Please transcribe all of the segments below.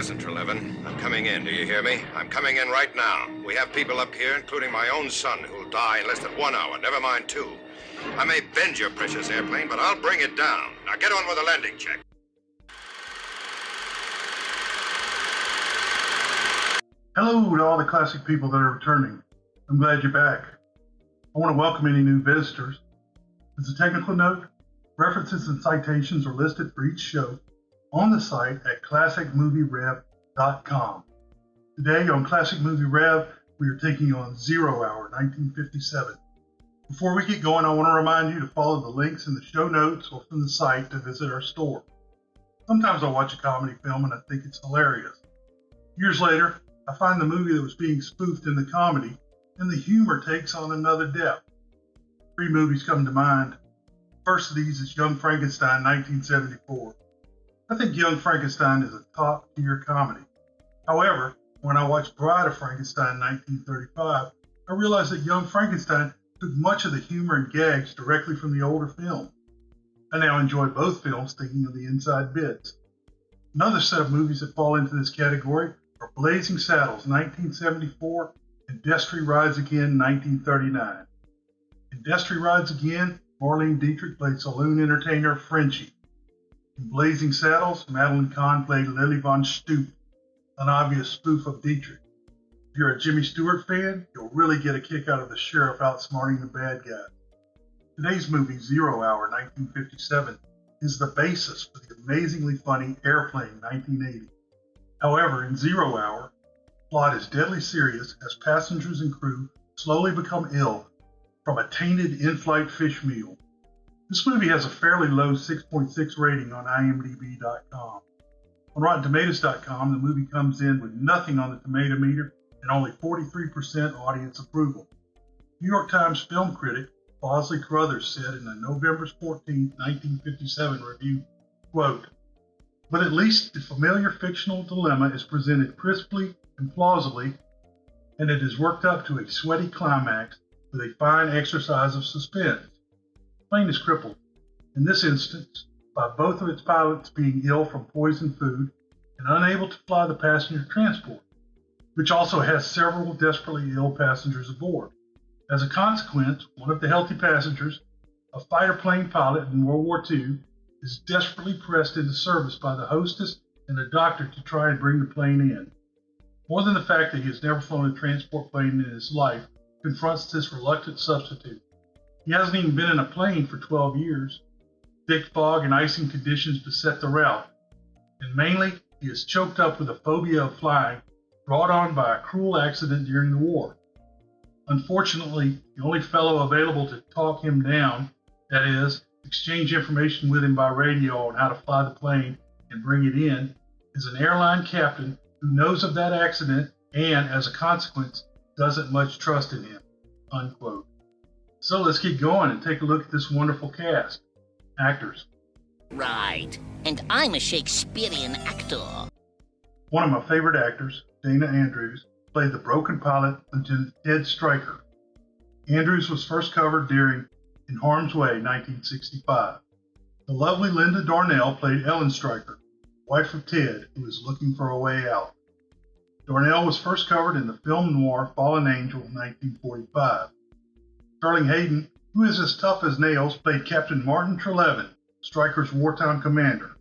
Listen, Trelevin, I'm coming in. Do you hear me? I'm coming in right now. We have people up here, including my own son, who'll die in less than 1 hour, never mind 2. I may bend your precious airplane, but I'll bring it down. Now get on with the landing check. Hello to all the classic people that are returning. I'm glad you're back. I want to welcome any new visitors. As a technical note, references and citations are listed for each show on the site at classicmovierev.com. Today on Classic Movie Rev, we are taking on 0 Hour 1957. Before we get going, I want to remind you to follow the links in the show notes or from the site to visit our store. Sometimes I watch a comedy film and I think it's hilarious. Years later, I find the movie that was being spoofed in the comedy, and the humor takes on another depth. 3 movies come to mind. First of these is Young Frankenstein, 1974. I think Young Frankenstein is a top-tier comedy. However, when I watched Bride of Frankenstein, 1935, I realized that Young Frankenstein took much of the humor and gags directly from the older film. I now enjoy both films thinking of the inside bits. Another set of movies that fall into this category are Blazing Saddles, 1974, and Destry Rides Again, 1939. In Destry Rides Again, Marlene Dietrich played saloon entertainer Frenchie. In Blazing Saddles, Madeline Kahn played Lily Von Stoop, an obvious spoof of Dietrich. If you're a Jimmy Stewart fan, you'll really get a kick out of the sheriff outsmarting the bad guy. Today's movie, 0 Hour 1957, is the basis for the amazingly funny Airplane 1980. However, in 0 Hour, the plot is deadly serious as passengers and crew slowly become ill from a tainted in-flight fish meal. This movie has a fairly low 6.6 rating on IMDb.com. On RottenTomatoes.com, the movie comes in with nothing on the tomato meter and only 43% audience approval. New York Times film critic Bosley Carruthers said in a November 14, 1957 review, quote, "But at least the familiar fictional dilemma is presented crisply and plausibly, and it is worked up to a sweaty climax with a fine exercise of suspense. The plane is crippled, in this instance, by both of its pilots being ill from poisoned food and unable to fly the passenger transport, which also has several desperately ill passengers aboard. As a consequence, one of the healthy passengers, a fighter plane pilot in World War II, is desperately pressed into service by the hostess and a doctor to try and bring the plane in. More than the fact that he has never flown a transport plane in his life confronts this reluctant substitute. He hasn't even been in a plane for 12 years. Thick fog and icing conditions beset the route, and mainly he is choked up with a phobia of flying brought on by a cruel accident during the war. Unfortunately, the only fellow available to talk him down, that is, exchange information with him by radio on how to fly the plane and bring it in, is an airline captain who knows of that accident and, as a consequence, doesn't much trust in him." Unquote. So let's get going and take a look at this wonderful cast. Actors. Right, and I'm a Shakespearean actor. One of my favorite actors, Dana Andrews, played the broken pilot, Lieutenant Ted Stryker. Andrews was first covered during In Harm's Way, 1965. The lovely Linda Darnell played Ellen Stryker, wife of Ted, who is looking for a way out. Darnell was first covered in the film noir Fallen Angel, 1945. Sterling Hayden, who is as tough as nails, played Captain Martin Trelevin, Stryker's wartime commander.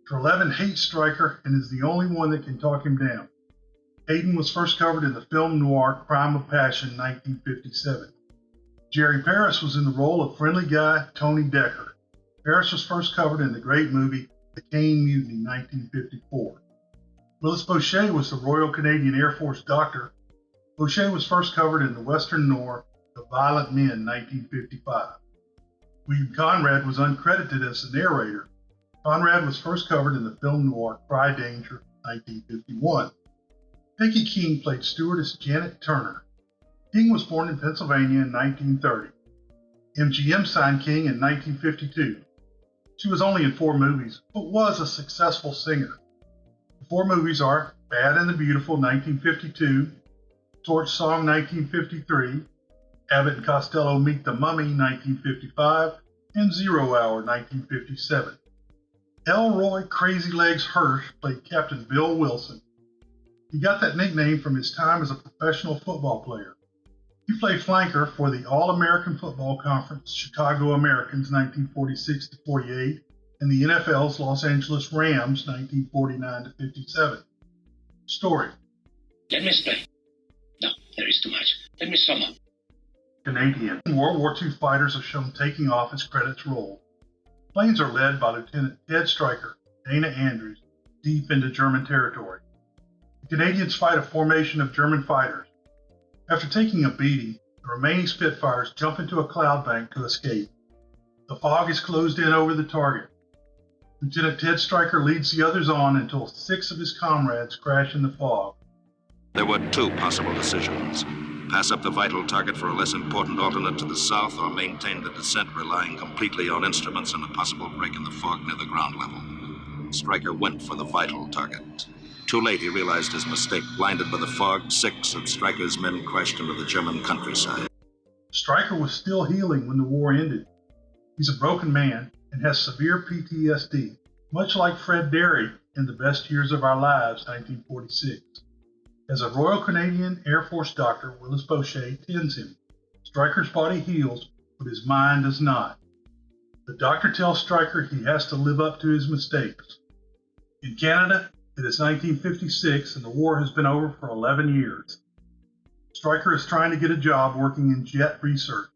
Trelevin hates Stryker and is the only one that can talk him down. Hayden was first covered in the film noir Crime of Passion, 1957. Jerry Paris was in the role of friendly guy Tony Decker. Paris was first covered in the great movie The Caine Mutiny, 1954. Willis Boucher was the Royal Canadian Air Force doctor. Boucher was first covered in the Western noir The Violent Men, 1955. William Conrad was uncredited as the narrator. Conrad was first covered in the film noir Cry Danger, 1951. Peggy King played stewardess Janet Turner. King was born in Pennsylvania in 1930. MGM signed King in 1952. She was only in 4 movies, but was a successful singer. The 4 movies are Bad and the Beautiful, 1952, Torch Song, 1953, Abbott and Costello Meet the Mummy, 1955, and 0 Hour, 1957. Elroy Crazy Legs Hirsch played Captain Bill Wilson. He got that nickname from his time as a professional football player. He played flanker for the All-American Football Conference Chicago Americans 1946-48 and the NFL's Los Angeles Rams 1949-57. Story. Let me explain. No, there is too much. Let me sum up. Canadian. World War II fighters are shown taking off as credits roll. Planes are led by Lieutenant Ted Stryker, Dana Andrews, deep into German territory. The Canadians fight a formation of German fighters. After taking a beating, the remaining Spitfires jump into a cloud bank to escape. The fog is closed in over the target. Lieutenant Ted Stryker leads the others on until 6 of his comrades crash in the fog. There were 2 possible decisions. Pass up the vital target for a less important alternate to the south, or maintain the descent relying completely on instruments and a possible break in the fog near the ground level. Stryker went for the vital target. Too late, he realized his mistake. Blinded by the fog, 6 of Stryker's men crashed into the German countryside. Stryker was still healing when the war ended. He's a broken man and has severe PTSD, much like Fred Derry in The Best Years of Our Lives, 1946. As a Royal Canadian Air Force doctor, Willis Boucher tends him. Stryker's body heals, but his mind does not. The doctor tells Stryker he has to live up to his mistakes. In Canada, it is 1956 and the war has been over for 11 years. Stryker is trying to get a job working in jet research.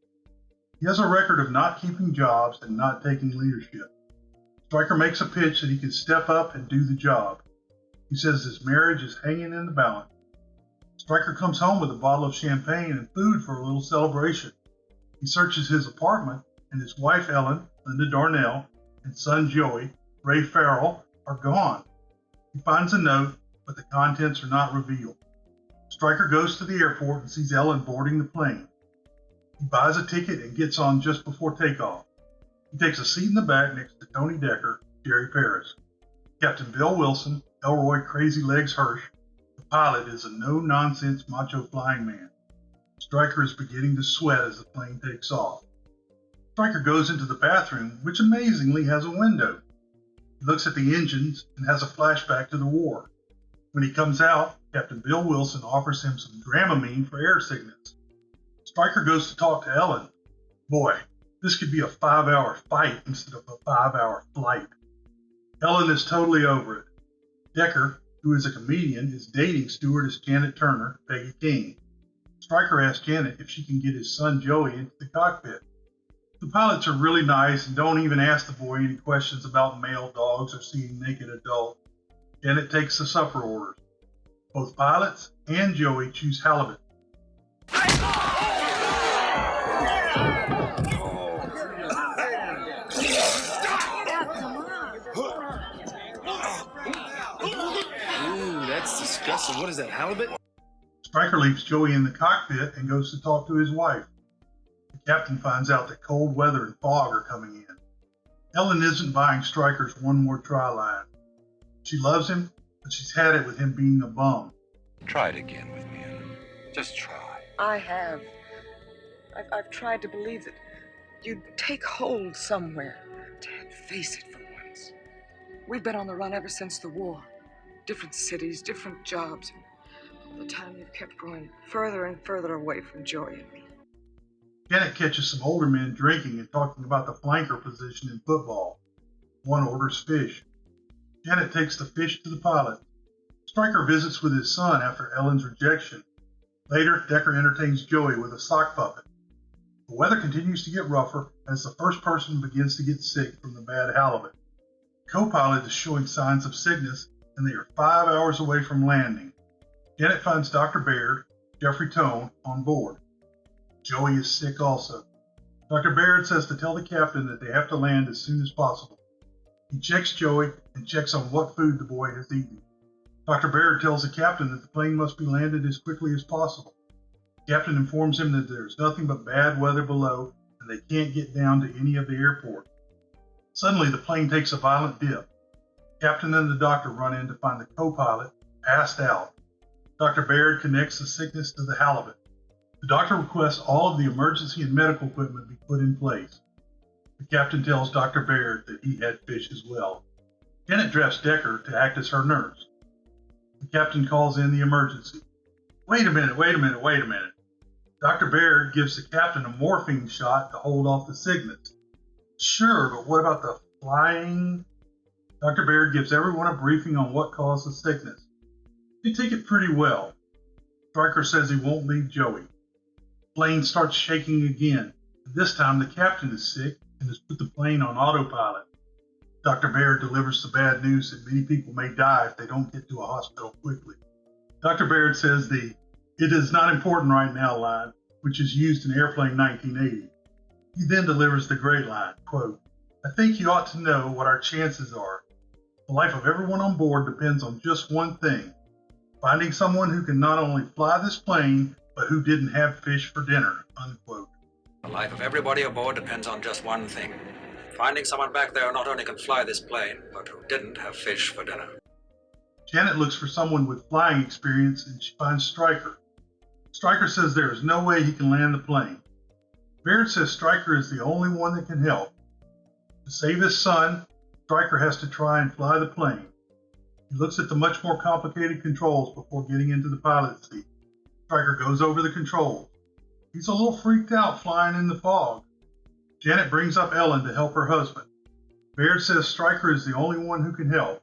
He has a record of not keeping jobs and not taking leadership. Stryker makes a pitch that he can step up and do the job. He says his marriage is hanging in the balance. Stryker comes home with a bottle of champagne and food for a little celebration. He searches his apartment, and his wife Ellen, Linda Darnell, and son Joey, Ray Farrell, are gone. He finds a note, but the contents are not revealed. Stryker goes to the airport and sees Ellen boarding the plane. He buys a ticket and gets on just before takeoff. He takes a seat in the back next to Tony Decker, Jerry Paris. Captain Bill Wilson, Elroy Crazy Legs Hirsch, the pilot, is a no-nonsense macho flying man. Stryker is beginning to sweat as the plane takes off. Stryker goes into the bathroom, which amazingly has a window. He looks at the engines and has a flashback to the war. When he comes out, Captain Bill Wilson offers him some Dramamine for air sickness. Stryker goes to talk to Ellen. Boy, this could be a 5-hour fight instead of a 5-hour flight. Ellen is totally over it. Decker, who is a comedian, is dating stewardess Janet Turner, Peggy King. Stryker asks Janet if she can get his son Joey into the cockpit. The pilots are really nice and don't even ask the boy any questions about male dogs or seeing naked adults. Janet takes the supper orders. Both pilots and Joey choose halibut. That's disgusting. What is that, halibut? Stryker leaves Joey in the cockpit and goes to talk to his wife. The captain finds out that cold weather and fog are coming in. Ellen isn't buying Stryker's one more try line. She loves him, but she's had it with him being a bum. Try it again with me, Ellen. Just try. I have. I've tried to believe that you'd take hold somewhere. Dad, face it for once. We've been on the run ever since the war. Different cities, different jobs. And all the time you've kept growing further and further away from Joey and me. Janet catches some older men drinking and talking about the flanker position in football. One orders fish. Janet takes the fish to the pilot. Stryker visits with his son after Ellen's rejection. Later, Decker entertains Joey with a sock puppet. The weather continues to get rougher as the first person begins to get sick from the bad halibut. The co-pilot is showing signs of sickness, and they are 5 hours away from landing. Janet finds Dr. Baird, Jeffrey Tone, on board. Joey is sick also. Dr. Baird says to tell the captain that they have to land as soon as possible. He checks Joey and checks on what food the boy has eaten. Dr. Baird tells the captain that the plane must be landed as quickly as possible. The captain informs him that there's nothing but bad weather below and they can't get down to any of the airport. Suddenly, the plane takes a violent dip. The captain and the doctor run in to find the co-pilot passed out. Dr. Baird connects the sickness to the halibut. The doctor requests all of the emergency and medical equipment be put in place. The captain tells Dr. Baird that he had fish as well. Janet drafts Decker to act as her nurse. The captain calls in the emergency. Wait a minute. Dr. Baird gives the captain a morphine shot to hold off the sickness. Sure, but what about the flying? Dr. Baird gives everyone a briefing on what caused the sickness. They take it pretty well. Stryker says he won't leave Joey. The plane starts shaking again. This time the captain is sick and has put the plane on autopilot. Dr. Baird delivers the bad news that many people may die if they don't get to a hospital quickly. Dr. Baird says the "it is not important right now" line, which is used in Airplane 1980. He then delivers the great line, quote, "I think you ought to know what our chances are. The life of everyone on board depends on just one thing, finding someone who can not only fly this plane, but who didn't have fish for dinner," unquote. The life of everybody aboard depends on just one thing. Finding someone back there who not only can fly this plane, but who didn't have fish for dinner. Janet looks for someone with flying experience and she finds Stryker. Stryker says there is no way he can land the plane. Baird says Stryker is the only one that can help. To save his son, Stryker has to try and fly the plane. He looks at the much more complicated controls before getting into the pilot's seat. Stryker goes over the controls. He's a little freaked out flying in the fog. Janet brings up Ellen to help her husband. Baird says Stryker is the only one who can help.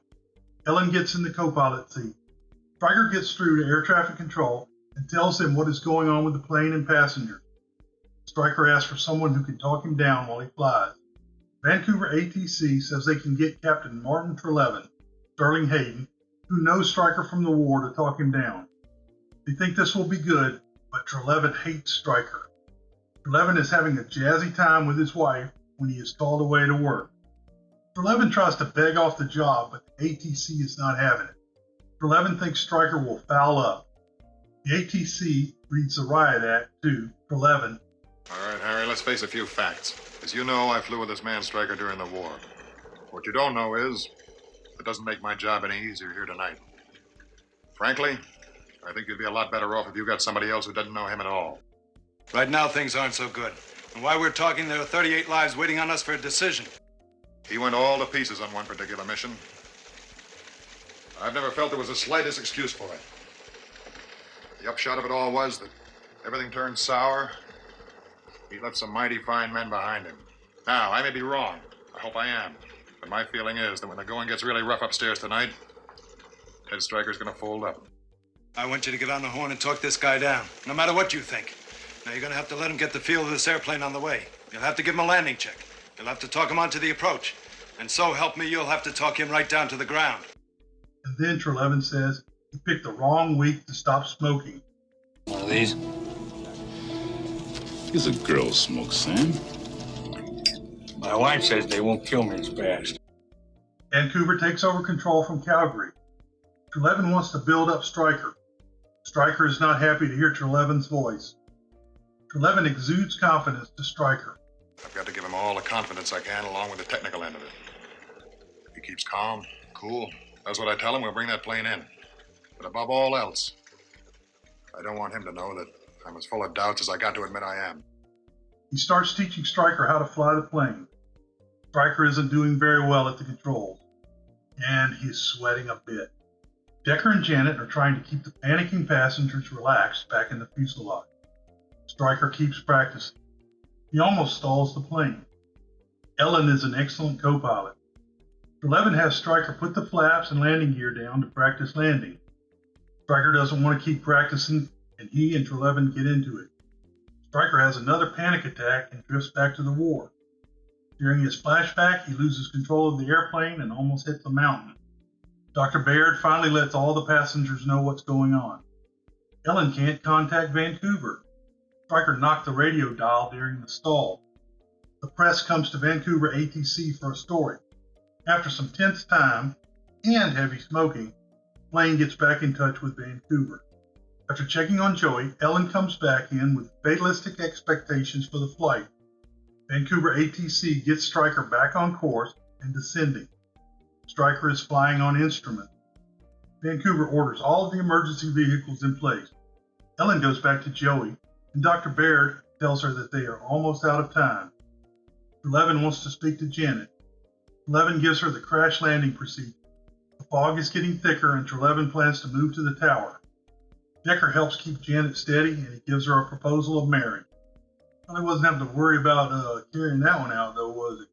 Ellen gets in the co-pilot seat. Stryker gets through to air traffic control and tells them what is going on with the plane and passengers. Stryker asks for someone who can talk him down while he flies. Vancouver ATC says they can get Captain Martin Trelevin, Sterling Hayden, who knows Stryker from the war, to talk him down. They think this will be good, but Trelevin hates Stryker. Trelevin is having a jazzy time with his wife when he is called away to work. Trelevin tries to beg off the job, but the ATC is not having it. Trelevin thinks Stryker will foul up. The ATC reads the Riot Act to Trelevin. All right, Harry, let's face a few facts. As you know, I flew with this man Stryker during the war. What you don't know is, it doesn't make my job any easier here tonight. Frankly, I think you'd be a lot better off if you got somebody else who doesn't know him at all. Right now, things aren't so good. And while we're talking, there are 38 lives waiting on us for a decision. He went all to pieces on one particular mission. I've never felt there was the slightest excuse for it. The upshot of it all was that everything turned sour. He left some mighty fine men behind him. Now, I may be wrong. I hope I am. But my feeling is that when the going gets really rough upstairs tonight, Ted Stryker's gonna fold up. I want you to get on the horn and talk this guy down, no matter what you think. Now, you're gonna have to let him get the feel of this airplane on the way. You'll have to give him a landing check. You'll have to talk him onto the approach. And so help me, you'll have to talk him right down to the ground. And then Trelevin says he picked the wrong week to stop smoking. One of these? He's a girl smoke, Sam. My wife says they won't kill me as fast. Vancouver takes over control from Calgary. Trelevin wants to build up Stryker. Stryker is not happy to hear Trelevin's voice. Trelevin exudes confidence to Stryker. I've got to give him all the confidence I can, along with the technical end of it. If he keeps calm, cool, does what I tell him, we'll bring that plane in. But above all else, I don't want him to know that I'm as full of doubts as I got to admit I am. He starts teaching Stryker how to fly the plane. Stryker isn't doing very well at the controls, and he's sweating a bit. Decker and Janet are trying to keep the panicking passengers relaxed back in the fuselage. Stryker keeps practicing. He almost stalls the plane. Ellen is an excellent co-pilot. Trelevin has Stryker put the flaps and landing gear down to practice landing. Stryker doesn't want to keep practicing, and he and Trelevin get into it. Stryker has another panic attack and drifts back to the war. During his flashback, he loses control of the airplane and almost hits a mountain. Dr. Baird finally lets all the passengers know what's going on. Ellen can't contact Vancouver. Stryker knocked the radio dial during the stall. The press comes to Vancouver ATC for a story. After some tense time and heavy smoking, the plane gets back in touch with Vancouver. After checking on Joey, Ellen comes back in with fatalistic expectations for the flight. Vancouver ATC gets Stryker back on course and descending. Stryker is flying on instrument. Vancouver orders all of the emergency vehicles in place. Ellen goes back to Joey, and Dr. Baird tells her that they are almost out of time. Trelevin wants to speak to Janet. Trelevin gives her the crash landing procedure. The fog is getting thicker, and Treleaven plans to move to the tower. Decker helps keep Janet steady, and he gives her a proposal of marriage. Well, he wasn't having to worry about carrying that one out, though, was it?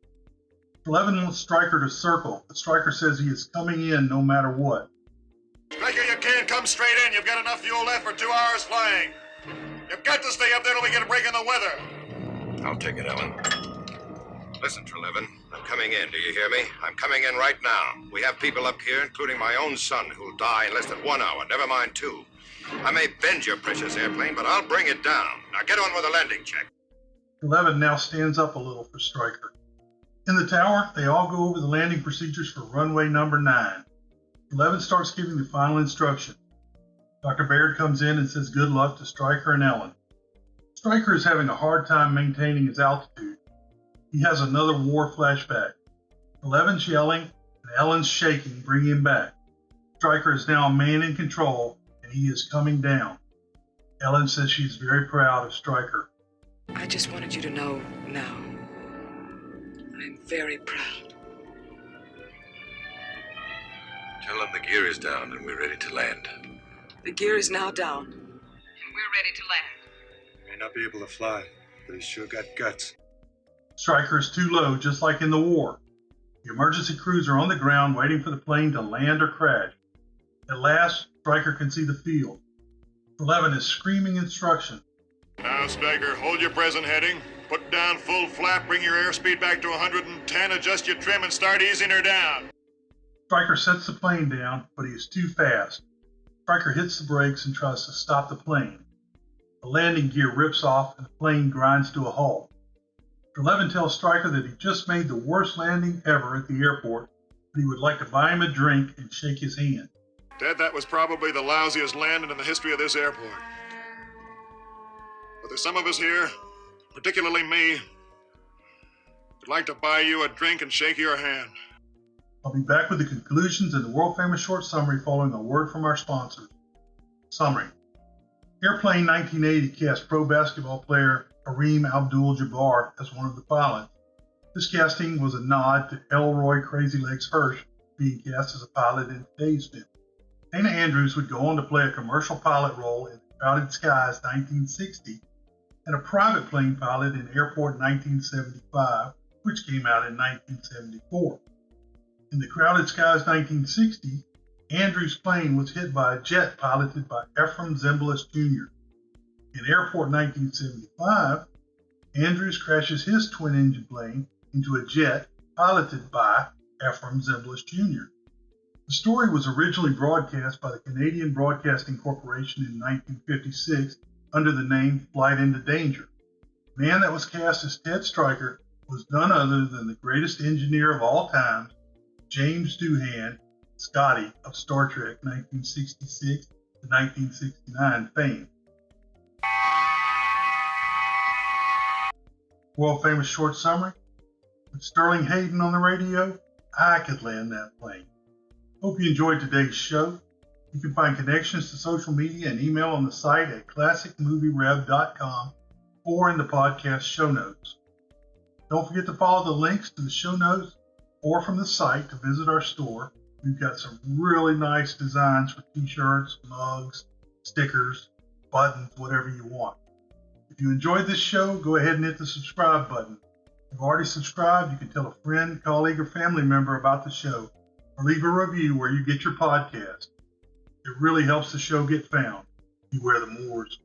Treleaven wants Stryker to circle, but Stryker says he is coming in no matter what. Stryker, you can't come straight in. You've got enough fuel left for 2 hours flying. You've got to stay up there till we get a break in the weather. I'll take it, Ellen. Listen, Treleaven, I'm coming in. Do you hear me? I'm coming in right now. We have people up here, including my own son, who'll die in less than 1 hour, never mind 2. I may bend your precious airplane, but I'll bring it down. Now get on with the landing check. Treleaven now stands up a little for Stryker. In the tower, they all go over the landing procedures for runway number 9. Treleaven starts giving the final instructions. Dr. Baird comes in and says good luck to Stryker and Ellen. Stryker is having a hard time maintaining his altitude. He has another war flashback. Treleaven's yelling and Ellen's shaking bring him back. Stryker is now a man in control, and he is coming down. Ellen says she's very proud of Stryker. I just wanted you to know now. I'm very proud. Tell them the gear is down and we're ready to land. The gear is now down. And we're ready to land. May not be able to fly, but he's sure got guts. Stryker is too low, just like in the war. The emergency crews are on the ground waiting for the plane to land or crash. At last, Stryker can see the field. Treleaven is screaming instructions. Now, Stryker, hold your present heading. Put down full flap, bring your airspeed back to 110, adjust your trim, and start easing her down. Stryker sets the plane down, but he is too fast. Stryker hits the brakes and tries to stop the plane. The landing gear rips off and the plane grinds to a halt. Treleaven tells Stryker that he just made the worst landing ever at the airport, but he would like to buy him a drink and shake his hand. Ted, that was probably the lousiest landing in the history of this airport. But there's some of us here, particularly me, who'd like to buy you a drink and shake your hand. I'll be back with the conclusions and the world-famous short summary following a word from our sponsors. Summary. Airplane 1980 cast pro basketball player Kareem Abdul-Jabbar as one of the pilots. This casting was a nod to Elroy Crazy Legs Hirsch being cast as a pilot in today's film. Dana Andrews would go on to play a commercial pilot role in Crowded Skies 1960 and a private plane pilot in Airport 1975, which came out in 1974. In the Crowded Skies 1960, Andrews' plane was hit by a jet piloted by Ephraim Zimbalist Jr. In Airport 1975, Andrews crashes his twin-engine plane into a jet piloted by Ephraim Zimbalist Jr. The story was originally broadcast by the Canadian Broadcasting Corporation in 1956 under the name Flight into Danger. The man that was cast as Ted Stryker was none other than the greatest engineer of all time, James Doohan, Scotty of Star Trek 1966 to 1969 fame. World famous short summary. With Sterling Hayden on the radio, I could land that plane. Hope you enjoyed today's show. You can find connections to social media and email on the site at classicmovierev.com or in the podcast show notes. Don't forget to follow the links to the show notes or from the site to visit our store. We've got some really nice designs for t-shirts, mugs, stickers, buttons, whatever you want. If you enjoyed this show, go ahead and hit the subscribe button. If you've already subscribed, you can tell a friend, colleague, or family member about the show, or leave a review where you get your podcast. It really helps the show get found. Beware the Moors.